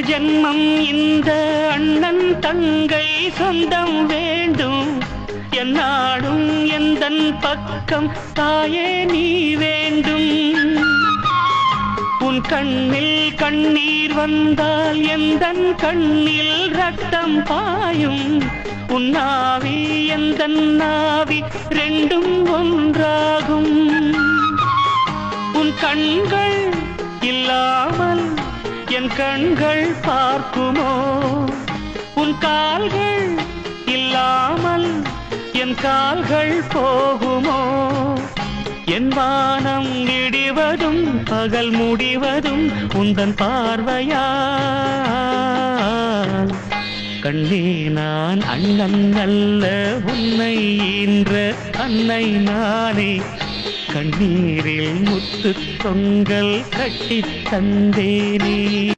ஜென்மம் இந்த அண்ணன் தங்கை சொந்தம் வேண்டும். என்னாடும் எந்தன் பக்கம் தாயே நீ வேண்டும். உன் கண்ணில் கண்ணீர் வந்தால் எந்தன் கண்ணில் ரத்தம் பாயும். உன் நாவி எந்தன் நாவி ரெண்டும் ஒன்றாகும். உன் கண்கள் இல்லாமல் என் கண்கள் பார்க்குமோ? உன் கால்கள் இல்லாமல் என் கால்கள் போகுமோ? என் வானம் இடிவதும் பகல் முடிவதும் உந்தன் பார்வையால். கண்ணே நான் அண்ணன் அல்ல உன்னை ஈன்ற அன்னை நானே. கண்ணீரில் முத்து தொங்கல் கட்டித் தந்தேனே.